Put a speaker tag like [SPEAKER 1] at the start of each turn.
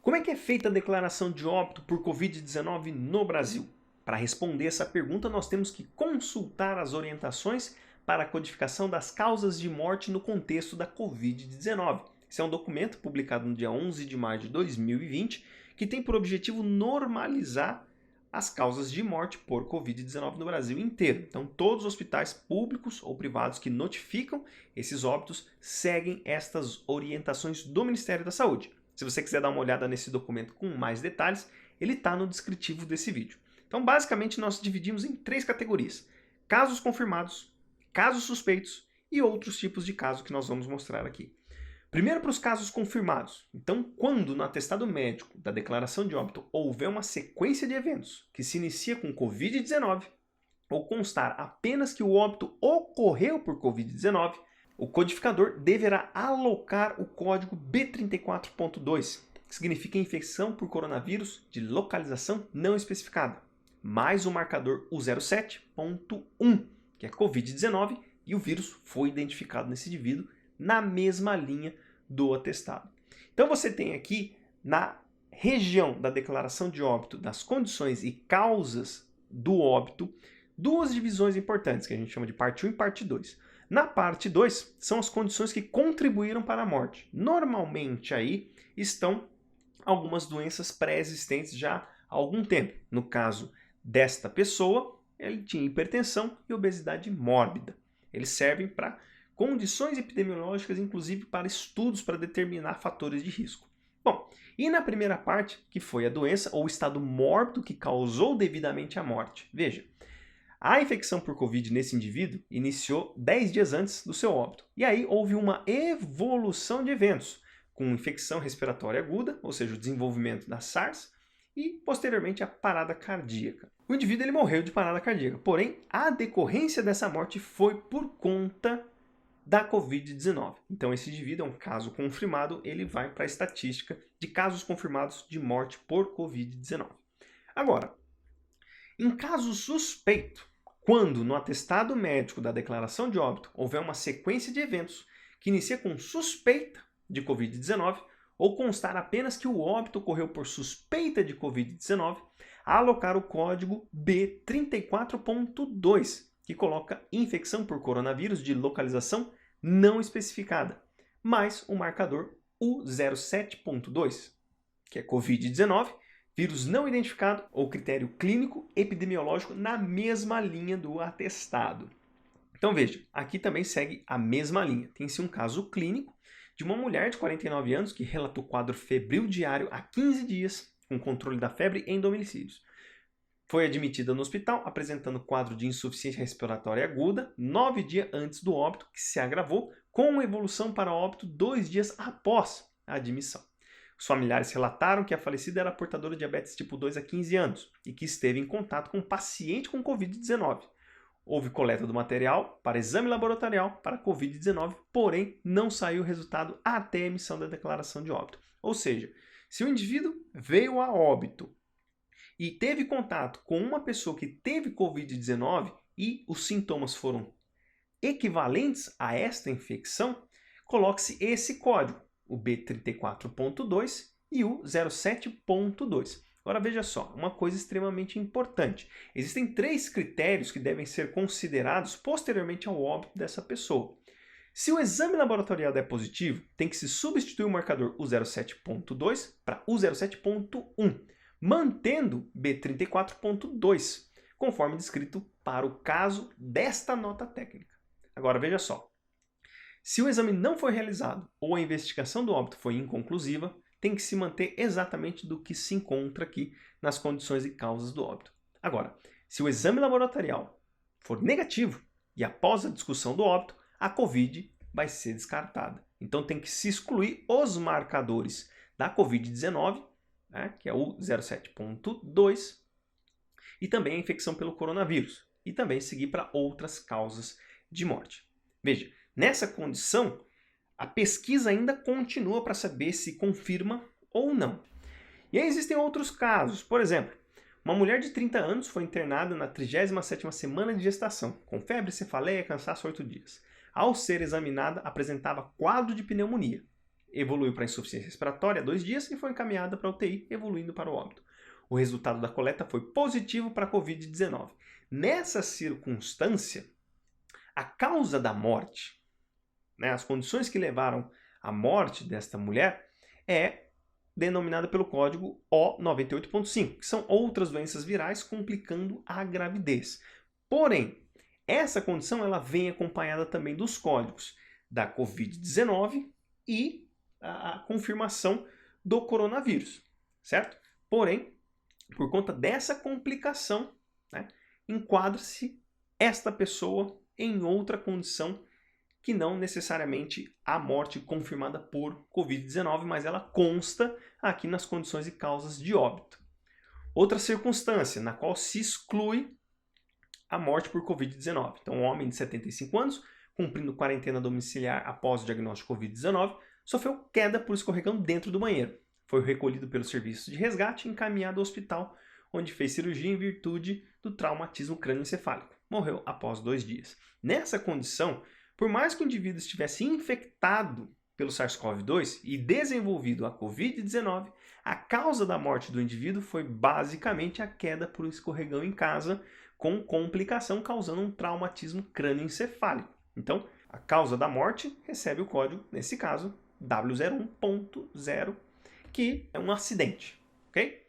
[SPEAKER 1] Como é que é feita a declaração de óbito por Covid-19 no Brasil? Para responder essa pergunta, nós temos que consultar as orientações para a codificação das causas de morte no contexto da Covid-19. Esse é um documento publicado no dia 11 de maio de 2020 que tem por objetivo normalizar as causas de morte por Covid-19 no Brasil inteiro. Então, todos os hospitais públicos ou privados que notificam esses óbitos seguem estas orientações do Ministério da Saúde. Se você quiser dar uma olhada nesse documento com mais detalhes, ele está no descritivo desse vídeo. Então, basicamente, nós dividimos em 3 categorias: casos confirmados, casos suspeitos e outros tipos de casos que nós vamos mostrar aqui. Primeiro, para os casos confirmados. Então, quando no atestado médico da declaração de óbito houver uma sequência de eventos que se inicia com Covid-19 ou constar apenas que o óbito ocorreu por Covid-19, o codificador deverá alocar o código B34.2, que significa infecção por coronavírus de localização não especificada, mais o marcador U07.1, que é Covid-19, e o vírus foi identificado nesse indivíduo na mesma linha do atestado. Então você tem aqui, na região da declaração de óbito, das condições e causas do óbito, 2 divisões importantes, que a gente chama de parte 1 e parte 2. Na parte 2, são as condições que contribuíram para a morte. Normalmente aí estão algumas doenças pré-existentes já há algum tempo. No caso desta pessoa, ele tinha hipertensão e obesidade mórbida. Eles servem para condições epidemiológicas, inclusive para estudos para determinar fatores de risco. Bom, e na primeira parte, que foi a doença ou o estado mórbido que causou devidamente a morte. Veja, a infecção por Covid nesse indivíduo iniciou 10 dias antes do seu óbito. E aí houve uma evolução de eventos, com infecção respiratória aguda, ou seja, o desenvolvimento da SARS, e posteriormente a parada cardíaca. O indivíduo ele morreu de parada cardíaca, porém a decorrência dessa morte foi por conta da Covid-19. Então esse indivíduo é um caso confirmado, ele vai para a estatística de casos confirmados de morte por Covid-19. Agora, em caso suspeito, quando no atestado médico da declaração de óbito houver uma sequência de eventos que inicia com suspeita de Covid-19 ou constar apenas que o óbito ocorreu por suspeita de Covid-19, alocar o código B34.2, que coloca infecção por coronavírus de localização não especificada, mais o marcador U07.2, que é Covid-19, vírus não identificado ou critério clínico epidemiológico na mesma linha do atestado. Então veja, aqui também segue a mesma linha. Tem-se um caso clínico de uma mulher de 49 anos que relatou quadro febril diário há 15 dias, com controle da febre em domicílios. Foi admitida no hospital apresentando quadro de insuficiência respiratória aguda 9 dias antes do óbito, que se agravou com evolução para óbito 2 dias após a admissão. Os familiares relataram que a falecida era portadora de diabetes tipo 2 há 15 anos e que esteve em contato com um paciente com Covid-19. Houve coleta do material para exame laboratorial para Covid-19, porém não saiu o resultado até a emissão da declaração de óbito. Ou seja, se o indivíduo veio a óbito e teve contato com uma pessoa que teve Covid-19 e os sintomas foram equivalentes a esta infecção, coloque-se esse código, o B34.2 e o 07.2. Agora veja só, uma coisa extremamente importante. Existem 3 critérios que devem ser considerados posteriormente ao óbito dessa pessoa. Se o exame laboratorial der positivo, tem que se substituir o marcador U07.2 para U07.1, mantendo B34.2, conforme descrito para o caso desta nota técnica. Agora veja só, se o exame não foi realizado ou a investigação do óbito foi inconclusiva, tem que se manter exatamente do que se encontra aqui nas condições e causas do óbito. Agora, se o exame laboratorial for negativo e após a discussão do óbito, a COVID vai ser descartada. Então tem que se excluir os marcadores da COVID-19, que é o 07.2, e também a infecção pelo coronavírus, e também seguir para outras causas de morte. Veja, nessa condição, a pesquisa ainda continua para saber se confirma ou não. E aí existem outros casos. Por exemplo, uma mulher de 30 anos foi internada na 37ª semana de gestação, com febre, cefaleia, cansaço 8 dias. Ao ser examinada, apresentava quadro de pneumonia. evoluiu para insuficiência respiratória 2 dias e foi encaminhada para a UTI, evoluindo para o óbito. O resultado da coleta foi positivo para a Covid-19. Nessa circunstância, a causa da morte, né, as condições que levaram à morte desta mulher, é denominada pelo código O98.5, que são outras doenças virais complicando a gravidez. Porém, essa condição ela vem acompanhada também dos códigos da Covid-19 e a confirmação do coronavírus, certo? Porém, por conta dessa complicação, né, enquadra-se esta pessoa em outra condição que não necessariamente a morte confirmada por Covid-19, mas ela consta aqui nas condições e causas de óbito. Outra circunstância na qual se exclui a morte por Covid-19. Então, um homem de 75 anos, cumprindo quarentena domiciliar após o diagnóstico de Covid-19, sofreu queda por escorregão dentro do banheiro. Foi recolhido pelo serviço de resgate e encaminhado ao hospital, onde fez cirurgia em virtude do traumatismo crânioencefálico. Morreu após 2 dias. Nessa condição, por mais que o indivíduo estivesse infectado pelo SARS-CoV-2 e desenvolvido a Covid-19, a causa da morte do indivíduo foi basicamente a queda por escorregão em casa, com complicação causando um traumatismo crânioencefálico. Então, a causa da morte recebe o código, nesse caso, W01.0, que é um acidente, ok?